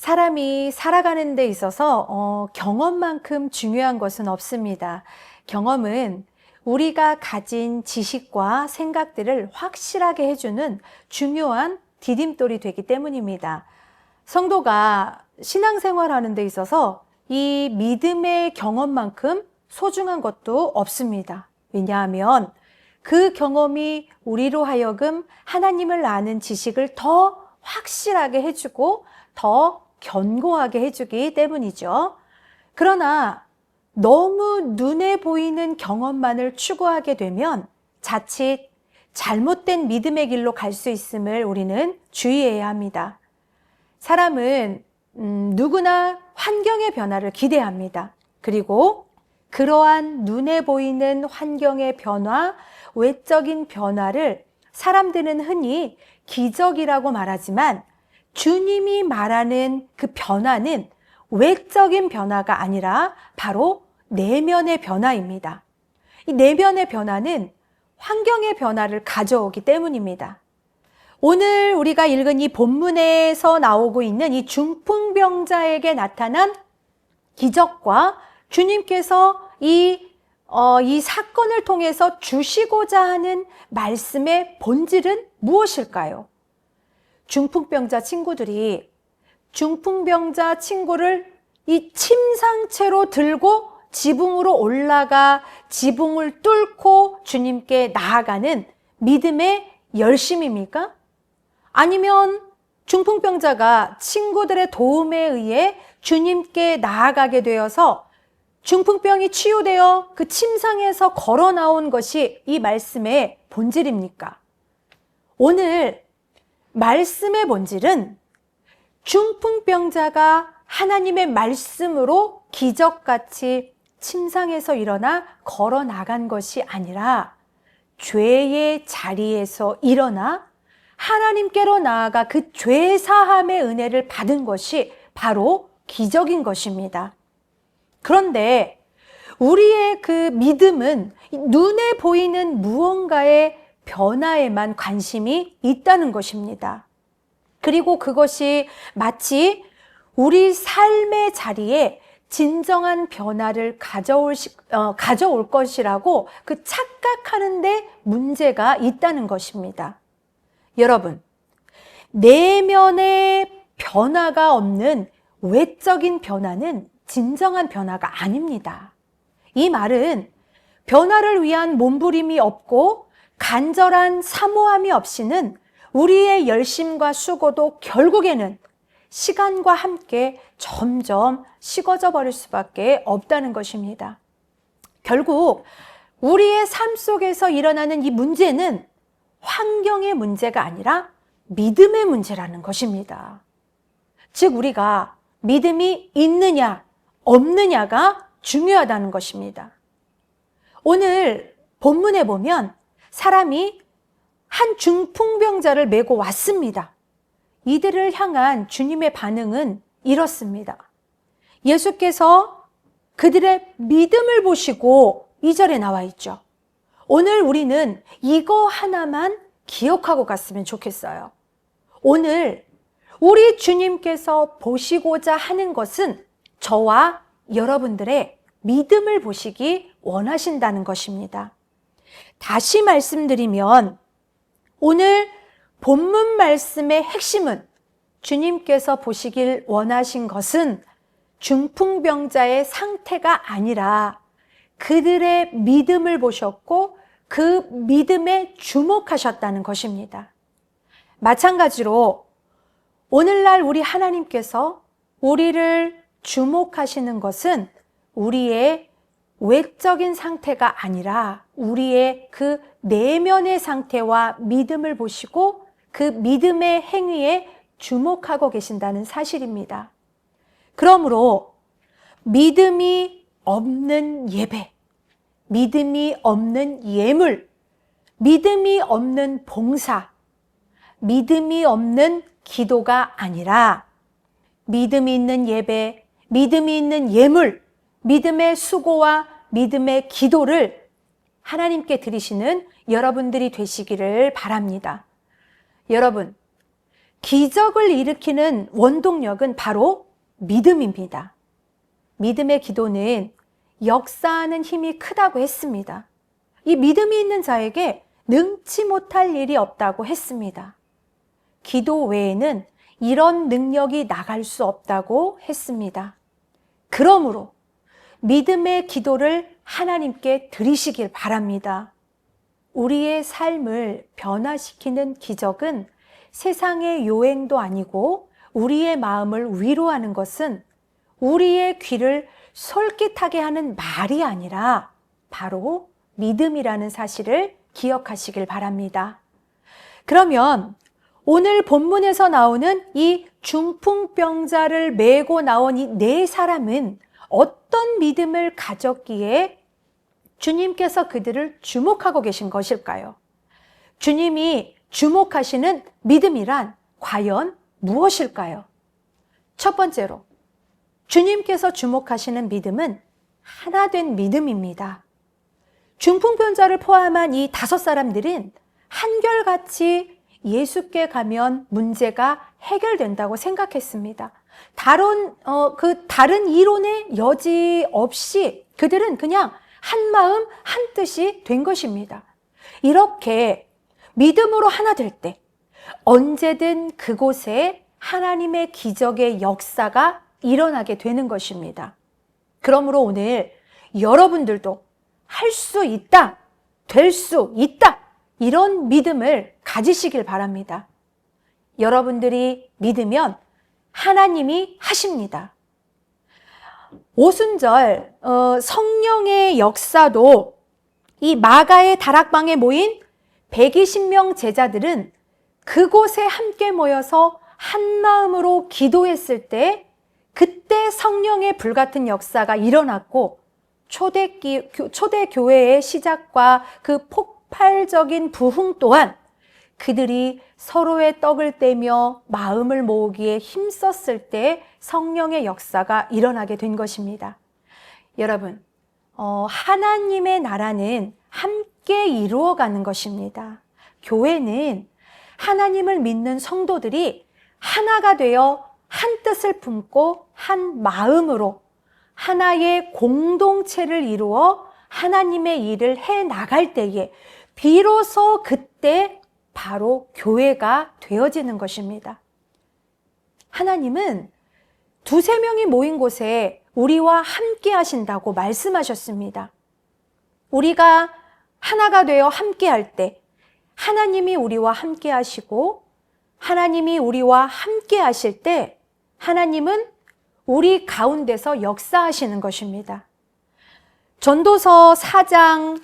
사람이 살아가는 데 있어서 경험만큼 중요한 것은 없습니다. 경험은 우리가 가진 지식과 생각들을 확실하게 해주는 중요한 디딤돌이 되기 때문입니다. 성도가 신앙생활하는 데 있어서 이 믿음의 경험만큼 소중한 것도 없습니다. 왜냐하면 그 경험이 우리로 하여금 하나님을 아는 지식을 더 확실하게 해주고 더 견고하게 해주기 때문이죠. 그러나 너무 눈에 보이는 경험만을 추구하게 되면 자칫 잘못된 믿음의 길로 갈 수 있음을 우리는 주의해야 합니다. 사람은 누구나 환경의 변화를 기대합니다. 그리고 그러한 눈에 보이는 환경의 변화, 외적인 변화를 사람들은 흔히 기적이라고 말하지만 주님이 말하는 그 변화는 외적인 변화가 아니라 바로 내면의 변화입니다. 이 내면의 변화는 환경의 변화를 가져오기 때문입니다. 오늘 우리가 읽은 이 본문에서 나오고 있는 이 중풍병자에게 나타난 기적과 주님께서 이 사건을 통해서 주시고자 하는 말씀의 본질은 무엇일까요? 중풍병자 친구들이 중풍병자 친구를 이 침상채로 들고 지붕으로 올라가 지붕을 뚫고 주님께 나아가는 믿음의 열심입니까? 아니면 중풍병자가 친구들의 도움에 의해 주님께 나아가게 되어서 중풍병이 치유되어 그 침상에서 걸어 나온 것이 이 말씀의 본질입니까? 오늘 말씀의 본질은 중풍병자가 하나님의 말씀으로 기적같이 침상에서 일어나 걸어 나간 것이 아니라 죄의 자리에서 일어나 하나님께로 나아가 그 죄 사함의 은혜를 받은 것이 바로 기적인 것입니다. 그런데 우리의 그 믿음은 눈에 보이는 무언가의 변화에만 관심이 있다는 것입니다. 그리고 그것이 마치 우리 삶의 자리에 진정한 변화를 가져올 것이라고 그 착각하는데 문제가 있다는 것입니다. 여러분, 내면의 변화가 없는 외적인 변화는 진정한 변화가 아닙니다. 이 말은 변화를 위한 몸부림이 없고 간절한 사모함이 없이는 우리의 열심과 수고도 결국에는 시간과 함께 점점 식어져 버릴 수밖에 없다는 것입니다. 결국 우리의 삶 속에서 일어나는 이 문제는 환경의 문제가 아니라 믿음의 문제라는 것입니다. 즉 우리가 믿음이 있느냐 없느냐가 중요하다는 것입니다. 오늘 본문에 보면 사람이 한 중풍병자를 메고 왔습니다. 이들을 향한 주님의 반응은 이렇습니다. 예수께서 그들의 믿음을 보시고 2절에 나와 있죠. 오늘 우리는 이거 하나만 기억하고 갔으면 좋겠어요. 오늘 우리 주님께서 보시고자 하는 것은 저와 여러분들의 믿음을 보시기 원하신다는 것입니다. 다시 말씀드리면 오늘 본문 말씀의 핵심은 주님께서 보시길 원하신 것은 중풍병자의 상태가 아니라 그들의 믿음을 보셨고 그 믿음에 주목하셨다는 것입니다. 마찬가지로 오늘날 우리 하나님께서 우리를 주목하시는 것은 우리의 외적인 상태가 아니라 우리의 그 내면의 상태와 믿음을 보시고 그 믿음의 행위에 주목하고 계신다는 사실입니다. 그러므로 믿음이 없는 예배, 믿음이 없는 예물, 믿음이 없는 봉사, 믿음이 없는 기도가 아니라 믿음이 있는 예배, 믿음이 있는 예물, 믿음의 수고와 믿음의 기도를 하나님께 드리시는 여러분들이 되시기를 바랍니다. 여러분, 기적을 일으키는 원동력은 바로 믿음입니다. 믿음의 기도는 역사하는 힘이 크다고 했습니다. 이 믿음이 있는 자에게 능치 못할 일이 없다고 했습니다. 기도 외에는 이런 능력이 나갈 수 없다고 했습니다. 그러므로 믿음의 기도를 하나님께 드리시길 바랍니다. 우리의 삶을 변화시키는 기적은 세상의 요행도 아니고 우리의 마음을 위로하는 것은 우리의 귀를 솔깃하게 하는 말이 아니라 바로 믿음이라는 사실을 기억하시길 바랍니다. 그러면 오늘 본문에서 나오는 이 중풍병자를 메고 나온 이 네 사람은 어떤 믿음을 가졌기에 주님께서 그들을 주목하고 계신 것일까요? 주님이 주목하시는 믿음이란 과연 무엇일까요? 첫 번째로 주님께서 주목하시는 믿음은 하나된 믿음입니다. 중풍병자를 포함한 이 5사람들은 한결같이 예수께 가면 문제가 해결된다고 생각했습니다. 다른 이론의 여지 없이 그들은 그냥 한 마음 한 뜻이 된 것입니다. 이렇게 믿음으로 하나 될 때 언제든 그곳에 하나님의 기적의 역사가 일어나게 되는 것입니다. 그러므로 오늘 여러분들도 할 수 있다, 될 수 있다, 이런 믿음을 가지시길 바랍니다. 여러분들이 믿으면 하나님이 하십니다. 오순절 성령의 역사도 이 마가의 다락방에 모인 120명 제자들은 그곳에 함께 모여서 한 마음으로 기도했을 때 그때 성령의 불같은 역사가 일어났고 초대교회의 시작과 그 폭발적인 부흥 또한 그들이 서로의 떡을 떼며 마음을 모으기에 힘썼을 때 성령의 역사가 일어나게 된 것입니다. 여러분, 하나님의 나라는 함께 이루어가는 것입니다. 교회는 하나님을 믿는 성도들이 하나가 되어 한 뜻을 품고 한 마음으로 하나의 공동체를 이루어 하나님의 일을 해 나갈 때에 비로소 그때 바로 교회가 되어지는 것입니다. 하나님은 2-3명이 모인 곳에 우리와 함께 하신다고 말씀하셨습니다. 우리가 하나가 되어 함께 할 때 하나님이 우리와 함께 하시고 하나님이 우리와 함께 하실 때 하나님은 우리 가운데서 역사하시는 것입니다. 전도서 4장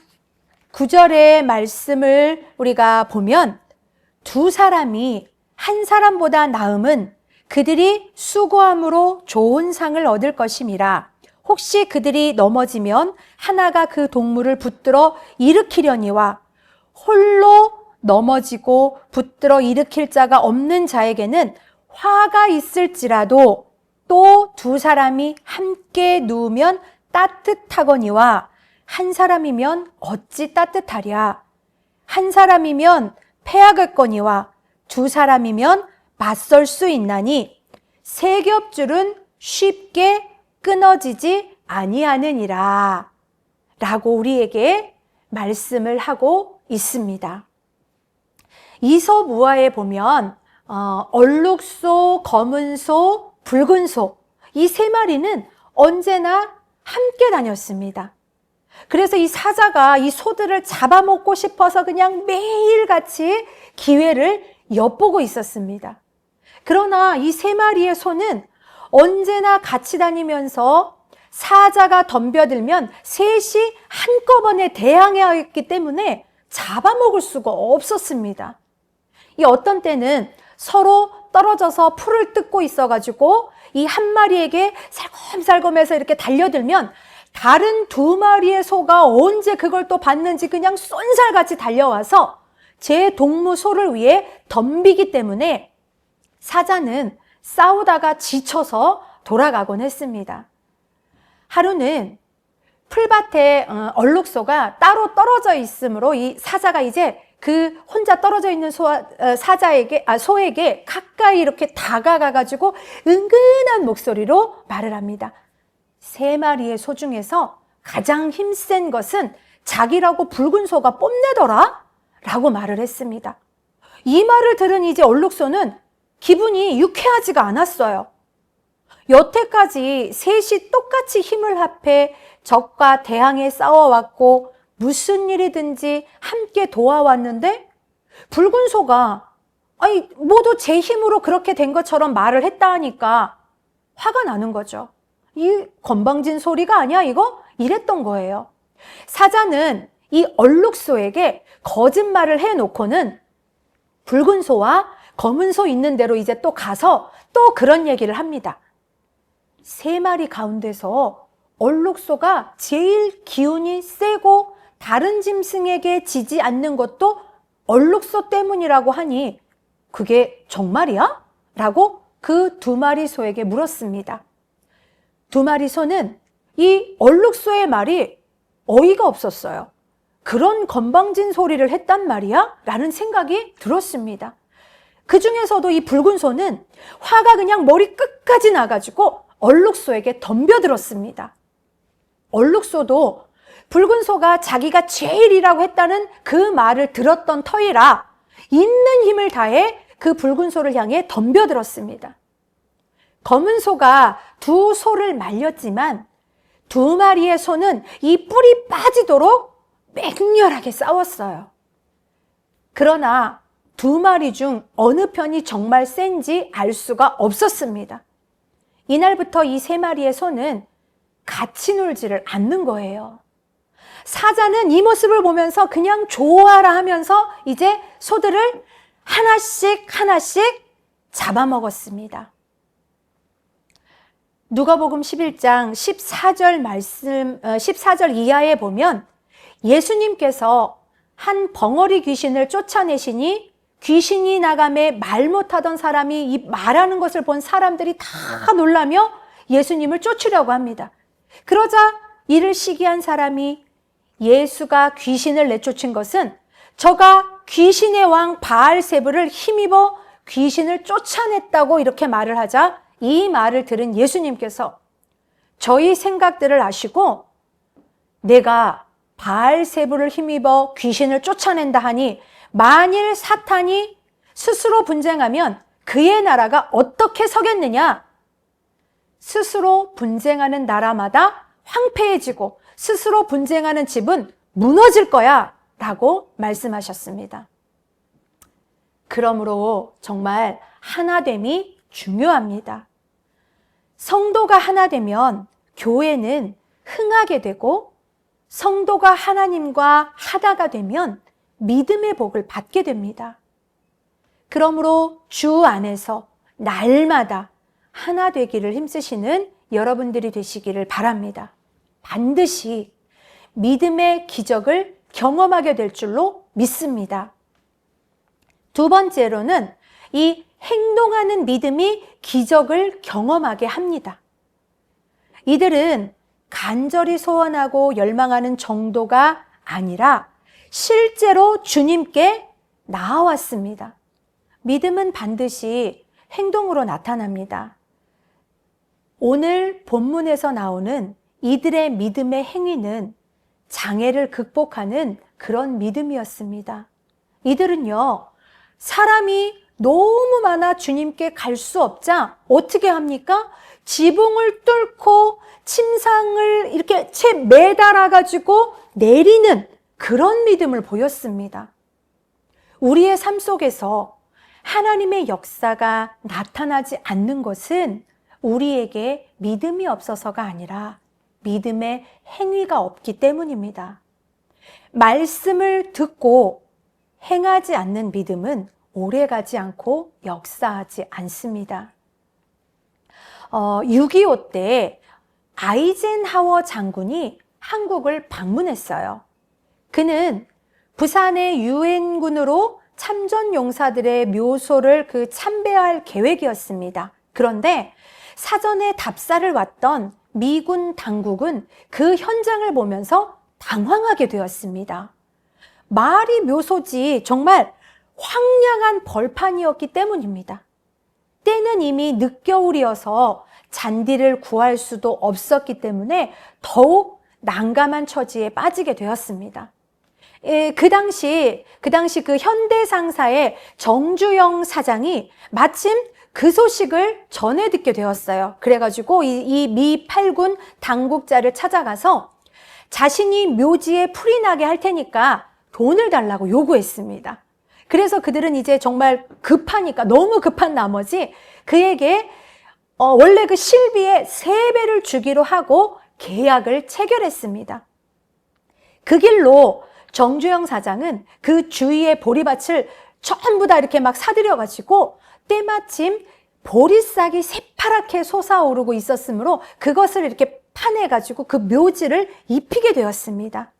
9절의 말씀을 우리가 보면 2사람이 한 사람보다 나음은 그들이 수고함으로 좋은 상을 얻을 것임이라. 혹시 그들이 넘어지면 하나가 그 동물을 붙들어 일으키려니와 홀로 넘어지고 붙들어 일으킬 자가 없는 자에게는 화가 있을지라도 또 2사람이 함께 누우면 따뜻하거니와 한 사람이면 어찌 따뜻하랴. 한 사람이면 패하겠거니와 2사람이면 맞설 수 있나니 세 겹줄은 쉽게 끊어지지 아니하느니라 라고 우리에게 말씀을 하고 있습니다. 이솝우화에 보면 얼룩소, 검은소, 붉은소 이 3마리는 언제나 함께 다녔습니다. 그래서 이 사자가 이 소들을 잡아먹고 싶어서 그냥 매일같이 기회를 엿보고 있었습니다. 그러나 이 3마리의 소는 언제나 같이 다니면서 사자가 덤벼들면 셋이 한꺼번에 대항했기 때문에 잡아먹을 수가 없었습니다. 이 어떤 때는 서로 떨어져서 풀을 뜯고 있어가지고 이 한 마리에게 살검살검해서 이렇게 달려들면 다른 2마리의 소가 언제 그걸 또 봤는지 그냥 쏜살같이 달려와서 제 동무 소를 위해 덤비기 때문에 사자는 싸우다가 지쳐서 돌아가곤 했습니다. 하루는 풀밭에 얼룩소가 따로 떨어져 있으므로 이 사자가 이제 그 혼자 떨어져 있는 소에게 가까이 이렇게 다가가가지고 은근한 목소리로 말을 합니다. 3마리의 소 중에서 가장 힘센 것은 자기라고 붉은 소가 뽐내더라 라고 말을 했습니다. 이 말을 들은 이제 얼룩소는 기분이 유쾌하지가 않았어요. 여태까지 셋이 똑같이 힘을 합해 적과 대항해 싸워왔고 무슨 일이든지 함께 도와왔는데 붉은 소가 모두 제 힘으로 그렇게 된 것처럼 말을 했다 하니까 화가 나는 거죠. 이 건방진 소리가 아니야 이거? 이랬던 거예요. 사자는 이 얼룩소에게 거짓말을 해놓고는 붉은 소와 검은 소 있는 대로 이제 또 가서 또 그런 얘기를 합니다. 3마리 가운데서 얼룩소가 제일 기운이 세고 다른 짐승에게 지지 않는 것도 얼룩소 때문이라고 하니 그게 정말이야? 라고 그 2마리 소에게 물었습니다. 2마리 소는 이 얼룩소의 말이 어이가 없었어요. 그런 건방진 소리를 했단 말이야? 라는 생각이 들었습니다. 그 중에서도 이 붉은 소는 화가 그냥 머리 끝까지 나가지고 얼룩소에게 덤벼들었습니다. 얼룩소도 붉은 소가 자기가 제일이라고 했다는 그 말을 들었던 터이라 있는 힘을 다해 그 붉은 소를 향해 덤벼들었습니다. 검은 소가 2 소를 말렸지만 2마리의 소는 이 뿔이 빠지도록 맹렬하게 싸웠어요. 그러나 2마리 중 어느 편이 정말 센지 알 수가 없었습니다. 이날부터 이 3마리의 소는 같이 놀지를 않는 거예요. 사자는 이 모습을 보면서 그냥 좋아라 하면서 이제 소들을 하나씩 잡아먹었습니다. 누가복음 11장 14절 이하에 보면 예수님께서 한 벙어리 귀신을 쫓아내시니 귀신이 나감에 말 못하던 사람이 이 말하는 것을 본 사람들이 다 놀라며 예수님을 쫓으려고 합니다. 그러자 이를 시기한 사람이 예수가 귀신을 내쫓은 것은 저가 귀신의 왕 바알세불을 힘입어 귀신을 쫓아냈다고 이렇게 말을 하자 이 말을 들은 예수님께서 저희 생각들을 아시고 내가 바알세불을 힘입어 귀신을 쫓아낸다 하니 만일 사탄이 스스로 분쟁하면 그의 나라가 어떻게 서겠느냐? 스스로 분쟁하는 나라마다 황폐해지고 스스로 분쟁하는 집은 무너질 거야 라고 말씀하셨습니다. 그러므로 정말 하나됨이 중요합니다. 성도가 하나 되면 교회는 흥하게 되고 성도가 하나님과 하나가 되면 믿음의 복을 받게 됩니다. 그러므로 주 안에서 날마다 하나 되기를 힘쓰시는 여러분들이 되시기를 바랍니다. 반드시 믿음의 기적을 경험하게 될 줄로 믿습니다. 2번째로는 이 행동하는 믿음이 기적을 경험하게 합니다. 이들은 간절히 소원하고 열망하는 정도가 아니라 실제로 주님께 나아왔습니다. 믿음은 반드시 행동으로 나타납니다. 오늘 본문에서 나오는 이들의 믿음의 행위는 장애를 극복하는 그런 믿음이었습니다. 이들은요, 사람이 너무 많아 주님께 갈 수 없자 어떻게 합니까? 지붕을 뚫고 침상을 이렇게 채 매달아가지고 내리는 그런 믿음을 보였습니다. 우리의 삶 속에서 하나님의 역사가 나타나지 않는 것은 우리에게 믿음이 없어서가 아니라 믿음의 행위가 없기 때문입니다. 말씀을 듣고 행하지 않는 믿음은 오래가지 않고 역사하지 않습니다. 6.25 때 아이젠하워 장군이 한국을 방문했어요. 그는 부산의 유엔군으로 참전 용사들의 묘소를 참배할 계획이었습니다. 그런데 사전에 답사를 왔던 미군 당국은 그 현장을 보면서 당황하게 되었습니다. 말이 묘소지 정말 황량한 벌판이었기 때문입니다. 때는 이미 늦겨울이어서 잔디를 구할 수도 없었기 때문에 더욱 난감한 처지에 빠지게 되었습니다. 그 당시 그 현대 상사의 정주영 사장이 마침 그 소식을 전해 듣게 되었어요. 그래가지고 이 미 8군 당국자를 찾아가서 자신이 묘지에 풀이 나게 할 테니까 돈을 달라고 요구했습니다. 그래서 그들은 이제 정말 급하니까 너무 급한 나머지 그에게 원래 그 실비의 3배를 주기로 하고 계약을 체결했습니다. 그 길로 정주영 사장은 그 주위의 보리밭을 전부 다 이렇게 막 사들여가지고 때마침 보리싹이 새파랗게 솟아오르고 있었으므로 그것을 이렇게 파내가지고 그 묘지를 입히게 되었습니다.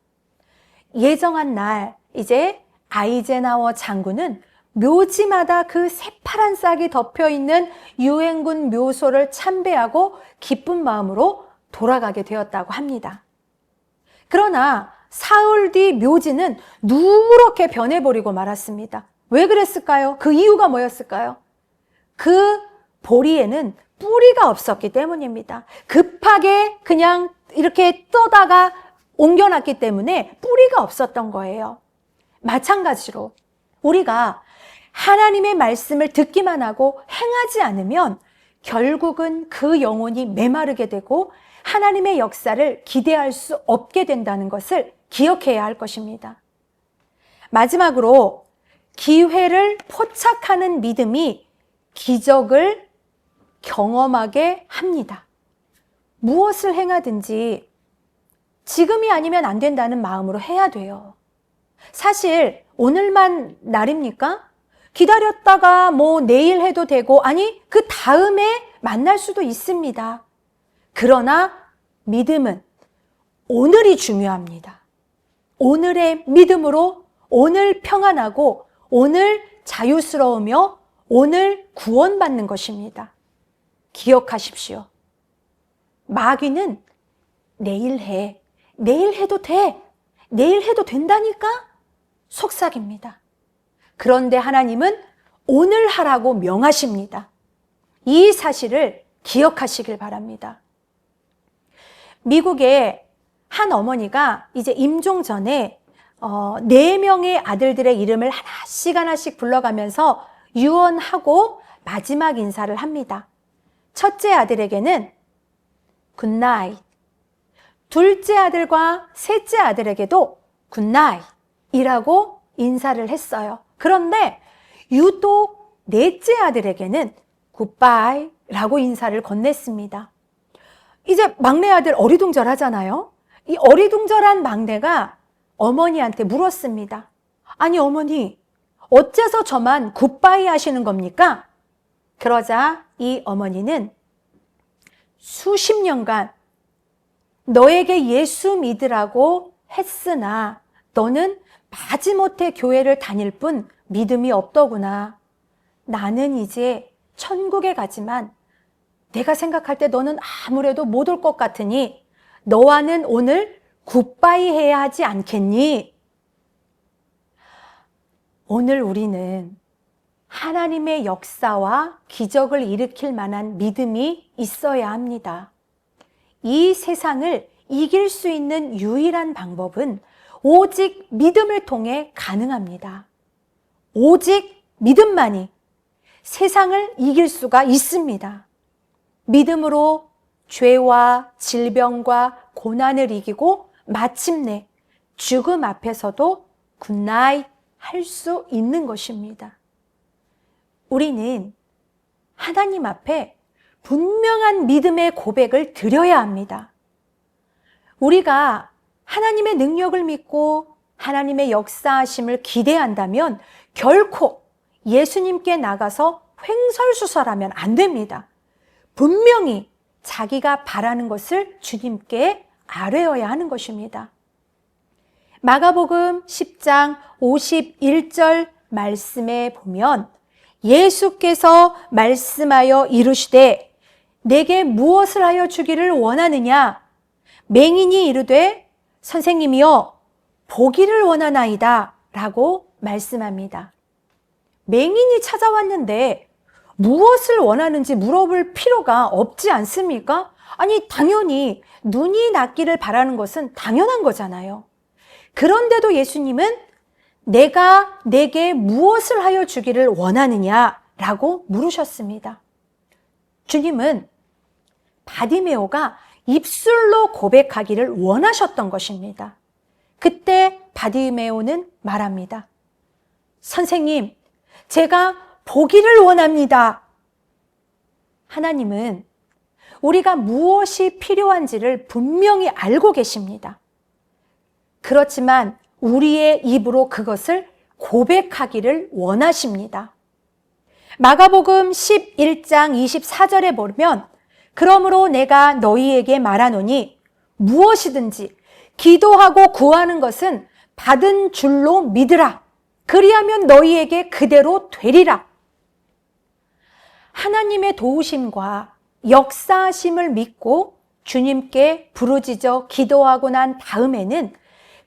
예정한 날 이제 아이젠하워 장군은 묘지마다 그 새파란 싹이 덮여있는 유엔군 묘소를 참배하고 기쁜 마음으로 돌아가게 되었다고 합니다. 그러나 사흘 뒤 묘지는 누렇게 변해버리고 말았습니다. 왜 그랬을까요? 그 이유가 뭐였을까요? 그 보리에는 뿌리가 없었기 때문입니다. 급하게 그냥 이렇게 떠다가 옮겨놨기 때문에 뿌리가 없었던 거예요. 마찬가지로 우리가 하나님의 말씀을 듣기만 하고 행하지 않으면 결국은 그 영혼이 메마르게 되고 하나님의 역사를 기대할 수 없게 된다는 것을 기억해야 할 것입니다. 마지막으로 기회를 포착하는 믿음이 기적을 경험하게 합니다. 무엇을 행하든지 지금이 아니면 안 된다는 마음으로 해야 돼요. 사실 오늘만 날입니까? 기다렸다가 뭐 내일 해도 되고 아니 그 다음에 만날 수도 있습니다. 그러나 믿음은 오늘이 중요합니다. 오늘의 믿음으로 오늘 평안하고 오늘 자유스러우며 오늘 구원받는 것입니다. 기억하십시오. 마귀는 내일 해, 내일 해도 돼, 내일 해도 된다니까 속삭입니다. 그런데 하나님은 오늘 하라고 명하십니다. 이 사실을 기억하시길 바랍니다. 미국의 한 어머니가 이제 임종 전에 4명의 아들들의 이름을 하나씩 불러가면서 유언하고 마지막 인사를 합니다. 첫째 아들에게는 굿나잇, 둘째 아들과 셋째 아들에게도 굿나잇 이라고 인사를 했어요. 그런데 유독 넷째 아들에게는 굿바이 라고 인사를 건넸습니다. 이제 막내 아들 어리둥절하잖아요. 이 어리둥절한 막내가 어머니한테 물었습니다. 아니 어머니, 어째서 저만 굿바이 하시는 겁니까? 그러자 이 어머니는 수십 년간 너에게 예수 믿으라고 했으나 너는 마지못해 교회를 다닐 뿐 믿음이 없더구나. 나는 이제 천국에 가지만 내가 생각할 때 너는 아무래도 못 올 것 같으니 너와는 오늘 굿바이 해야 하지 않겠니? 오늘 우리는 하나님의 역사와 기적을 일으킬 만한 믿음이 있어야 합니다. 이 세상을 이길 수 있는 유일한 방법은 오직 믿음을 통해 가능합니다. 오직 믿음만이 세상을 이길 수가 있습니다. 믿음으로 죄와 질병과 고난을 이기고 마침내 죽음 앞에서도 굿나잇 할 수 있는 것입니다. 우리는 하나님 앞에 분명한 믿음의 고백을 드려야 합니다. 우리가 하나님의 능력을 믿고 하나님의 역사하심을 기대한다면 결코 예수님께 나가서 횡설수설하면 안 됩니다. 분명히 자기가 바라는 것을 주님께 아뢰어야 하는 것입니다. 마가복음 10장 51절 말씀에 보면 예수께서 말씀하여 이르시되 내게 무엇을 하여 주기를 원하느냐? 맹인이 이르되 선생님이여 보기를 원하나이다 라고 말씀합니다. 맹인이 찾아왔는데 무엇을 원하는지 물어볼 필요가 없지 않습니까? 아니, 당연히 눈이 낫기를 바라는 것은 당연한 거잖아요. 그런데도 예수님은 내가 내게 무엇을 하여 주기를 원하느냐라고 물으셨습니다. 주님은 바디메오가 입술로 고백하기를 원하셨던 것입니다. 그때 바디메오는 말합니다. 선생님, 제가 보기를 원합니다. 하나님은 우리가 무엇이 필요한지를 분명히 알고 계십니다. 그렇지만 우리의 입으로 그것을 고백하기를 원하십니다. 마가복음 11장 24절에 보면 그러므로 내가 너희에게 말하노니 무엇이든지 기도하고 구하는 것은 받은 줄로 믿으라. 그리하면 너희에게 그대로 되리라. 하나님의 도우심과 역사하심을 믿고 주님께 부르짖어 기도하고 난 다음에는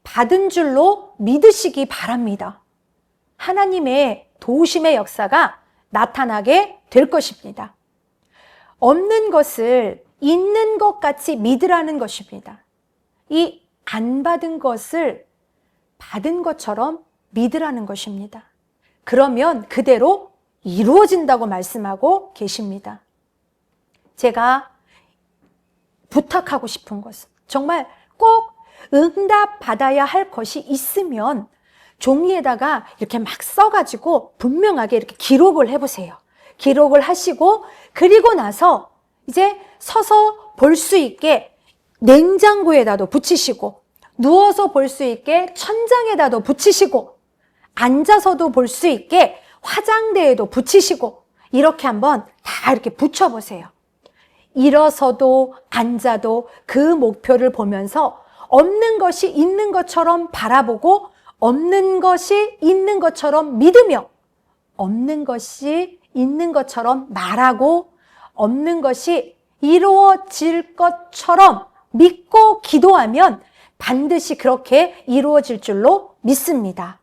받은 줄로 믿으시기 바랍니다. 하나님의 도우심의 역사가 나타나게 될 것입니다. 없는 것을 있는 것 같이 믿으라는 것입니다. 이 안 받은 것을 받은 것처럼 믿으라는 것입니다. 그러면 그대로 이루어진다고 말씀하고 계십니다. 제가 부탁하고 싶은 것은 정말 꼭 응답 받아야 할 것이 있으면 종이에다가 이렇게 막 써가지고 분명하게 이렇게 기록을 해보세요. 기록을 하시고 그리고 나서 이제 서서 볼 수 있게 냉장고에다도 붙이시고 누워서 볼 수 있게 천장에다도 붙이시고 앉아서도 볼 수 있게 화장대에도 붙이시고 이렇게 한번 다 이렇게 붙여보세요. 일어서도 앉아도 그 목표를 보면서 없는 것이 있는 것처럼 바라보고 없는 것이 있는 것처럼 믿으며 없는 것이 있는 것처럼 말하고 없는 것이 이루어질 것처럼 믿고 기도하면 반드시 그렇게 이루어질 줄로 믿습니다.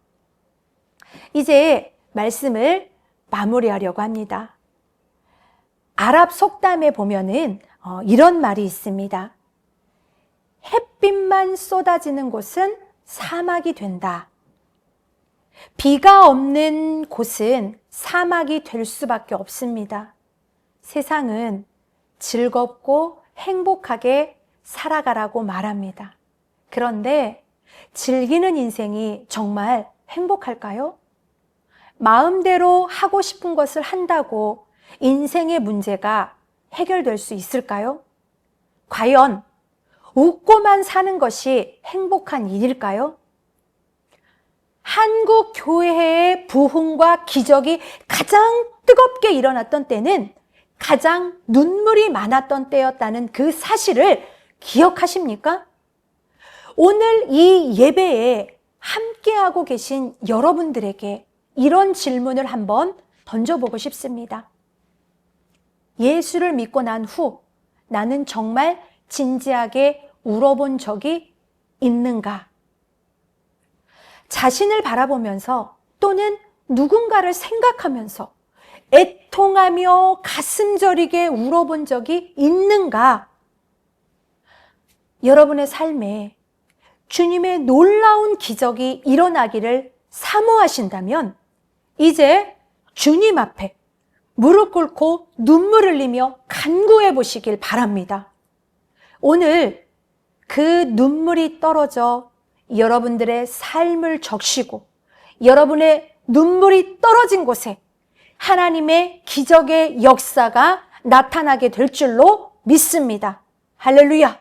이제 말씀을 마무리하려고 합니다. 아랍 속담에 보면은 이런 말이 있습니다. 햇빛만 쏟아지는 곳은 사막이 된다. 비가 없는 곳은 사막이 될 수밖에 없습니다. 세상은 즐겁고 행복하게 살아가라고 말합니다. 그런데 즐기는 인생이 정말 행복할까요? 마음대로 하고 싶은 것을 한다고 인생의 문제가 해결될 수 있을까요? 과연 웃고만 사는 것이 행복한 일일까요? 한국 교회의 부흥과 기적이 가장 뜨겁게 일어났던 때는 가장 눈물이 많았던 때였다는 그 사실을 기억하십니까? 오늘 이 예배에 함께하고 계신 여러분들에게 이런 질문을 한번 던져보고 싶습니다. 예수를 믿고 난 후 나는 정말 진지하게 울어본 적이 있는가? 자신을 바라보면서 또는 누군가를 생각하면서 애통하며 가슴 저리게 울어본 적이 있는가? 여러분의 삶에 주님의 놀라운 기적이 일어나기를 사모하신다면 이제 주님 앞에 무릎 꿇고 눈물 흘리며 간구해 보시길 바랍니다. 오늘 그 눈물이 떨어져 여러분들의 삶을 적시고 여러분의 눈물이 떨어진 곳에 하나님의 기적의 역사가 나타나게 될 줄로 믿습니다. 할렐루야!